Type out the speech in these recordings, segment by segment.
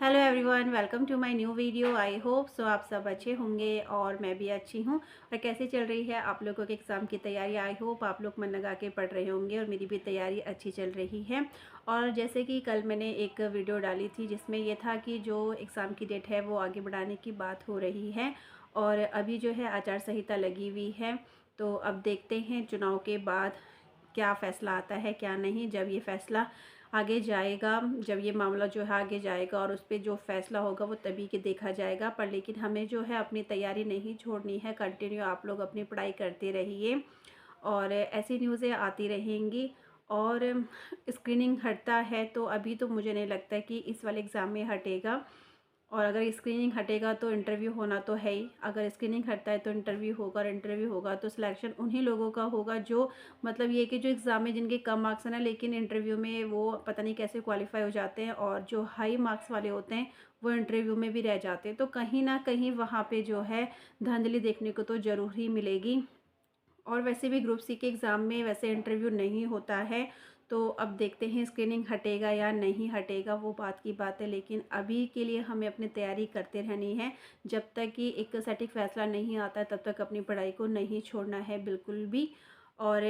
Hello everyone, welcome to my new video. I hope so आप सब अच्छे होंगे और मैं भी अच्छी हूँ। और कैसे चल रही है आप लोगों के एग्ज़ाम की तैयारी। आई होप आप लोग मन लगा के पढ़ रहे होंगे और मेरी भी तैयारी अच्छी चल रही है। और जैसे कि कल मैंने एक वीडियो डाली थी जिसमें ये था कि जो एग्ज़ाम की डेट है वो आगे बढ़ाने की बात हो रही है। और अभी जो है आचार संहिता लगी हुई है, तो अब देखते हैं चुनाव के बाद क्या फ़ैसला आता है क्या नहीं। जब ये फ़ैसला आगे जाएगा, जब ये मामला जो है आगे जाएगा और उस पे जो फ़ैसला होगा वो तभी के देखा जाएगा। पर लेकिन हमें जो है अपनी तैयारी नहीं छोड़नी है, कंटिन्यू आप लोग अपनी पढ़ाई करते रहिए और ऐसी न्यूज़ें आती रहेंगी। और स्क्रीनिंग हटता है तो अभी तो मुझे नहीं लगता कि इस वाले एग्ज़ाम में हटेगा। और अगर स्क्रीनिंग हटेगा तो इंटरव्यू होना तो है ही। अगर स्क्रीनिंग हटता है तो इंटरव्यू होगा, और इंटरव्यू होगा तो सिलेक्शन उन्हीं लोगों का होगा जो मतलब ये कि जो एग्ज़ाम में जिनके कम मार्क्स हैं ना, लेकिन इंटरव्यू में वो पता नहीं कैसे क्वालिफाई हो जाते हैं। और जो हाई मार्क्स वाले होते हैं वो इंटरव्यू में भी रह जाते हैं। तो कहीं ना कहीं वहाँ पे जो है धांधली देखने को तो ज़रूर ही मिलेगी। और वैसे भी ग्रुप सी के एग्ज़ाम में वैसे इंटरव्यू नहीं होता है। तो अब देखते हैं स्क्रीनिंग हटेगा या नहीं हटेगा, वो बात की बात है। लेकिन अभी के लिए हमें अपनी तैयारी करते रहनी है। जब तक कि एक सटीक फ़ैसला नहीं आता तब तक अपनी पढ़ाई को नहीं छोड़ना है बिल्कुल भी। और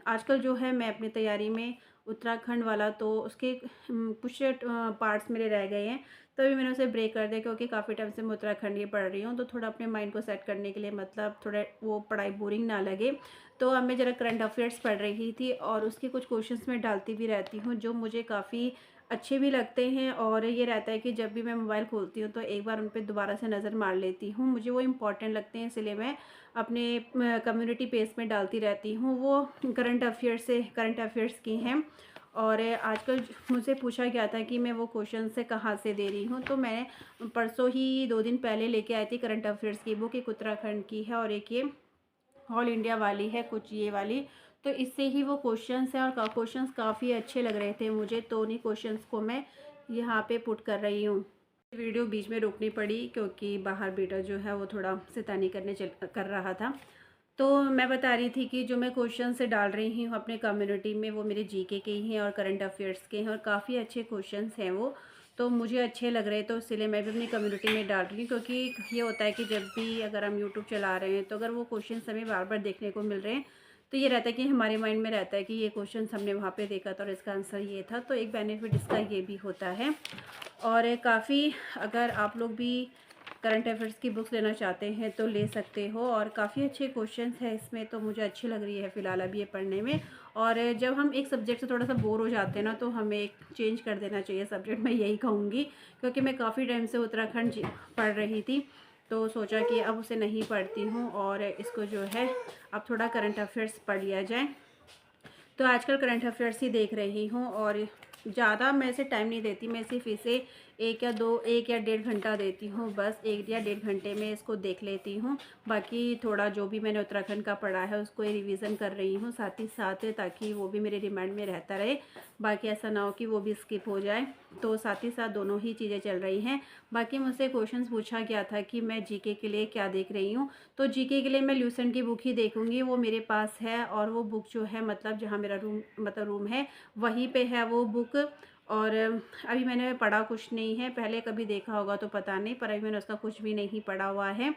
आजकल जो है मैं अपनी तैयारी में उत्तराखंड वाला तो उसके कुछ पार्ट्स मेरे रह गए हैं, तो अभी मैंने उसे ब्रेक कर दिया क्योंकि काफ़ी टाइम से मैं उत्तराखंड ही पढ़ रही हूँ। तो थोड़ा अपने माइंड को सेट करने के लिए, मतलब थोड़ा वो पढ़ाई बोरिंग ना लगे, तो अब मैं ज़रा करंट अफेयर्स पढ़ रही थी और उसके कुछ क्वेश्चंस मैं डालती भी रहती हूँ जो मुझे काफ़ी अच्छे भी लगते हैं। और ये रहता है कि जब भी मैं मोबाइल खोलती हूँ तो एक बार उन पर दोबारा से नज़र मार लेती हूँ, मुझे वो इम्पॉर्टेंट लगते हैं, इसलिए मैं अपने कम्युनिटी पेज में डालती रहती हूँ। वो करंट अफेयर्स की हैं। और आजकल मुझसे पूछा गया था कि मैं वो क्वेश्चन से कहाँ से दे रही हूँ, तो मैं परसों ही 2 दिन पहले लेके आई थी करंट अफेयर्स की बुक। एक उत्तराखंड की है और एक ये ऑल इंडिया वाली है, कुछ ये वाली। तो इससे ही वो क्वेश्चंस हैं और क्वेश्चंस काफ़ी अच्छे लग रहे थे मुझे, तो उन्हीं क्वेश्चंस को मैं यहाँ पे पुट कर रही हूँ। वीडियो बीच में रोकनी पड़ी क्योंकि बाहर बेटा जो है वो थोड़ा शैतानी कर रहा था। तो मैं बता रही थी कि जो मैं क्वेश्चन से डाल रही हूँ अपने कम्युनिटी में वो मेरे जीके के ही हैं और करंट अफेयर्स के हैं और काफ़ी अच्छे क्वेश्चंस हैं वो। तो मुझे अच्छे लग रहे हैं तो इसलिए मैं भी अपनी कम्युनिटी में डाल रही हूँ। क्योंकि ये होता है कि जब भी अगर हम यूट्यूब चला रहे हैं तो अगर वो क्वेश्चन हमें बार बार देखने को मिल रहे हैं तो ये रहता है कि हमारे माइंड में रहता है कि ये क्वेश्चन हमने वहाँ पे देखा था और इसका आंसर ये था। तो एक बेनिफिट इसका ये भी होता है। और काफ़ी, अगर आप लोग भी करंट अफेयर्स की बुक्स लेना चाहते हैं तो ले सकते हो और काफ़ी अच्छे क्वेश्चंस हैं इसमें, तो मुझे अच्छी लग रही है फ़िलहाल अभी ये पढ़ने में। और जब हम एक सब्जेक्ट से थोड़ा सा बोर हो जाते हैं ना तो हमें एक चेंज कर देना चाहिए सब्जेक्ट, मैं यही कहूँगी। क्योंकि मैं काफ़ी टाइम से उत्तराखंड पढ़ रही थी, तो सोचा कि अब उसे नहीं पढ़ती हूँ और इसको जो है अब थोड़ा करंट अफेयर्स पढ़ लिया जाए। तो आजकल करंट अफेयर्स ही देख रही हूँ और ज़्यादा मैं इसे टाइम नहीं देती, मैं सिर्फ इसे 1 या 1.5 घंटा देती हूँ, बस 1 या 1.5 घंटे में इसको देख लेती हूँ। बाकी थोड़ा जो भी मैंने उत्तराखंड का पढ़ा है उसको रिवीज़न कर रही हूँ साथ ही साथ, ताकि वो भी मेरे रिमाइंड में रहता रहे। बाकी ऐसा ना हो कि वो भी स्किप हो जाए, तो साथ ही साथ दोनों ही चीज़ें चल रही हैं। बाकी मुझसे क्वेश्चन पूछा गया था कि मैं जीके के लिए क्या देख रही हूँ, तो जीके के लिए मैं ल्यूसेंट की बुक ही देखूँगी, वो मेरे पास है। और वो बुक जो है मतलब जहाँ मेरा रूम है वहीं पे है वो बुक। और अभी मैंने पढ़ा कुछ नहीं है, पहले कभी देखा होगा तो पता नहीं, पर अभी मैंने उसका कुछ भी नहीं पढ़ा हुआ है।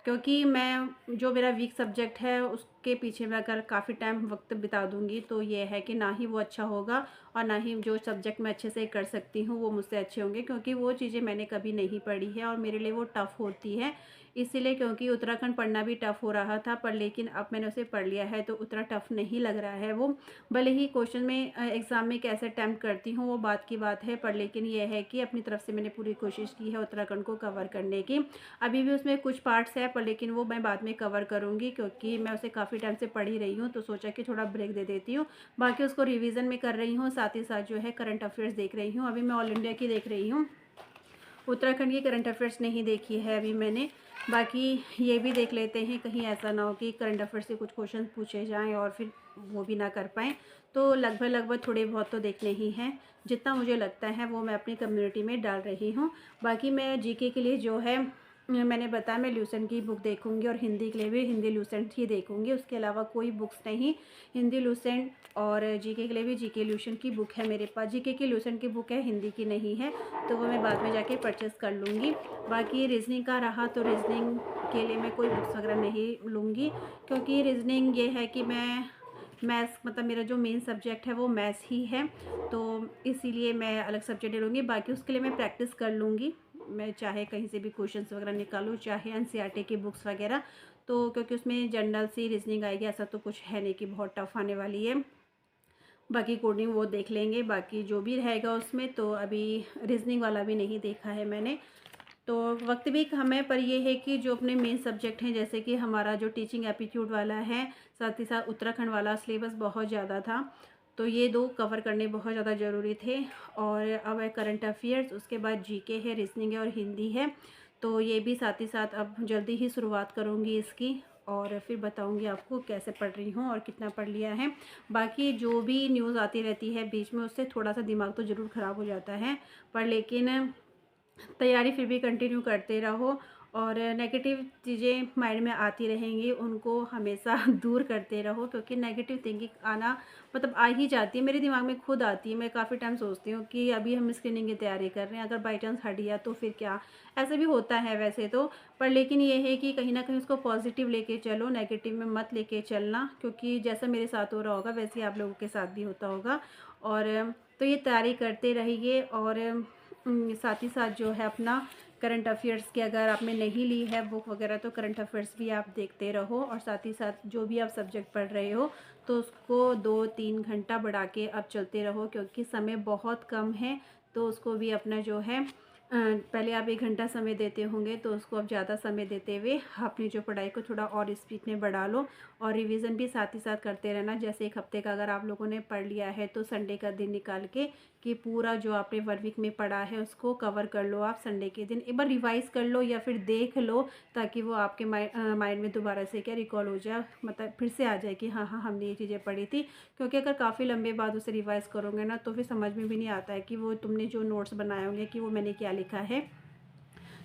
क्योंकि मैं जो मेरा वीक सब्जेक्ट है उसके पीछे मैं अगर काफ़ी टाइम वक्त बिता दूंगी तो ये है कि ना ही वो अच्छा होगा और ना ही जो सब्जेक्ट मैं अच्छे से कर सकती हूँ वो मुझसे अच्छे होंगे, क्योंकि वो चीज़ें मैंने कभी नहीं पढ़ी है और मेरे लिए वो टफ़ होती है। इसीलिए, क्योंकि उत्तराखंड पढ़ना भी टफ़ हो रहा था, पर लेकिन अब मैंने उसे पढ़ लिया है तो उतना टफ़ नहीं लग रहा है वो। भले ही क्वेश्चन में एग्ज़ाम में कैसे अटैम्प्ट करती हूँ वो बात की बात है, पर लेकिन ये है कि अपनी तरफ से मैंने पूरी कोशिश की है उत्तराखंड को कवर करने की। अभी भी उसमें कुछ पार्ट्स है, पर लेकिन वो मैं बाद में कवर करूँगी क्योंकि मैं उसे काफ़ी टाइम से पढ़ ही रही हूँ, तो सोचा कि थोड़ा ब्रेक दे देती हूँ। बाकी उसको रिवीजन में कर रही हूँ, साथ ही साथ जो है करंट अफेयर्स देख रही हूँ। अभी मैं ऑल इंडिया की देख रही हूँ, उत्तराखंड की करंट अफेयर्स नहीं देखी है अभी मैंने। बाकी ये भी देख लेते हैं, कहीं ऐसा ना हो कि करंट अफेयर्स से कुछ क्वेश्चन पूछे जाएं और फिर वो भी ना कर पाएँ। तो लगभग थोड़े बहुत तो देखने ही हैं, जितना मुझे लगता है वो मैं अपनी कम्युनिटी में डाल रही हूँ। बाकी मैं जीके के लिए जो है मैंने बताया मैं ल्यूसेंट की बुक देखूंगी और हिंदी के लिए भी हिंदी ल्यूसेंट ही देखूंगी, उसके अलावा कोई बुक्स नहीं। हिंदी ल्यूसेंट और जीके के लिए भी जीके ल्यूसेंट की बुक है मेरे पास। जीके की ल्यूसेंट की बुक है, हिंदी की नहीं है, तो वो मैं बाद में जाके परचेज़ कर लूँगी। बाकी रीजनिंग का रहा तो रीजनिंग के लिए मैं कोई बुक्स वगैरह नहीं लूँगी, क्योंकि रीजनिंग ये है कि मैं मैथ्स मतलब मेरा जो मेन सब्जेक्ट है वो मैथ्स ही है, तो इसीलिए मैं अलग सब्जेक्ट नहीं लूँगी। बाकी उसके लिए मैं प्रैक्टिस कर लूँगी, मैं चाहे कहीं से भी क्वेश्चंस वगैरह निकालूँ, चाहे एनसीईआरटी की बुक्स वगैरह, तो क्योंकि उसमें जनरल सी रीजनिंग आएगी, ऐसा तो कुछ है नहीं कि बहुत टफ आने वाली है। बाकी कोडिंग वो देख लेंगे, बाकी जो भी रहेगा उसमें, तो अभी रीजनिंग वाला भी नहीं देखा है मैंने, तो वक्त भी कम है। पर ये है कि जो अपने मेन सब्जेक्ट हैं, जैसे कि हमारा जो टीचिंग एप्टीट्यूड वाला है, साथ ही साथ उत्तराखंड वाला सिलेबस बहुत ज़्यादा था, तो ये दो कवर करने बहुत ज़्यादा ज़रूरी थे। और अब है करंट अफेयर्स, उसके बाद जीके है, रीजनिंग है और हिंदी है, तो ये भी साथ ही साथ अब जल्दी ही शुरुआत करूँगी इसकी, और फिर बताऊंगी आपको कैसे पढ़ रही हूँ और कितना पढ़ लिया है। बाकी जो भी न्यूज़ आती रहती है बीच में, उससे थोड़ा सा दिमाग तो ज़रूर ख़राब हो जाता है, पर लेकिन तैयारी फिर भी कंटिन्यू करते रहो, और नेगेटिव चीज़ें माइंड में आती रहेंगी, उनको हमेशा दूर करते रहो, क्योंकि नेगेटिव थिंकिंग आना मतलब आ ही जाती है, मेरे दिमाग में खुद आती है। मैं काफ़ी टाइम सोचती हूँ कि अभी हम स्क्रीनिंग की तैयारी कर रहे हैं, अगर बाई चांस हट गया तो फिर क्या। ऐसे भी होता है वैसे तो, पर लेकिन ये है कि कहीं ना कहीं उसको पॉजिटिव लेके चलो, नेगेटिव में मत लेके चलना, क्योंकि जैसा मेरे साथ हो रहा होगा वैसे ही आप लोगों के साथ भी होता होगा। और तो ये तैयारी करते रहिए, और साथ ही साथ जो है अपना करंट अफेयर्स की अगर आपने नहीं ली है बुक वगैरह, तो करंट अफेयर्स भी आप देखते रहो, और साथ ही साथ जो भी आप सब्जेक्ट पढ़ रहे हो तो उसको 2-3 घंटा बढ़ा के आप चलते रहो, क्योंकि समय बहुत कम है, तो उसको भी अपना जो है पहले आप 1 घंटा समय देते होंगे, तो उसको अब ज़्यादा समय देते हुए अपनी जो पढ़ाई को थोड़ा और स्पीड में बढ़ा लो, और रिवीजन भी साथ ही साथ करते रहना। जैसे 1 हफ्ते का अगर आप लोगों ने पढ़ लिया है, तो संडे का दिन निकाल के कि पूरा जो आपने 1 वीक में पढ़ा है उसको कवर कर लो। आप संडे के दिन एक बार रिवाइज़ कर लो या फिर देख लो, ताकि वो आपके माइंड में दोबारा से क्या रिकॉल हो जाए, मतलब फिर से आ जाए कि हाँ हाँ हमने ये चीज़ें पढ़ी थी। क्योंकि अगर काफ़ी लंबे बाद उसे रिवाइज़ करोगे ना, तो फिर समझ में भी नहीं आता है कि वो तुमने जो नोट्स बनाए होंगे कि वो मैंने क्या लिखा है।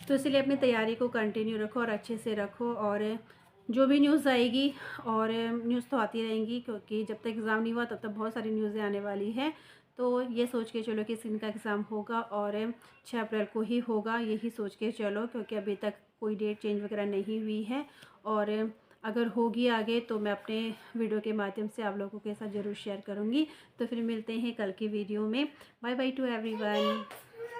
तो इसलिए अपनी तैयारी को कंटिन्यू रखो और अच्छे से रखो, और जो भी न्यूज़ आएगी, और न्यूज़ तो आती रहेंगी, क्योंकि जब तक एग्ज़ाम नहीं हुआ तब तक बहुत सारी न्यूज़ें आने वाली है। तो ये सोच के चलो कि इनका एग्ज़ाम होगा और 6 अप्रैल को ही होगा, यही सोच के चलो, क्योंकि अभी तक कोई डेट चेंज वगैरह नहीं हुई है। और अगर होगी आगे तो मैं अपने वीडियो के माध्यम से आप लोगों के साथ ज़रूर शेयर करूँगी। तो फिर मिलते हैं कल की वीडियो में। Bye bye to everyone.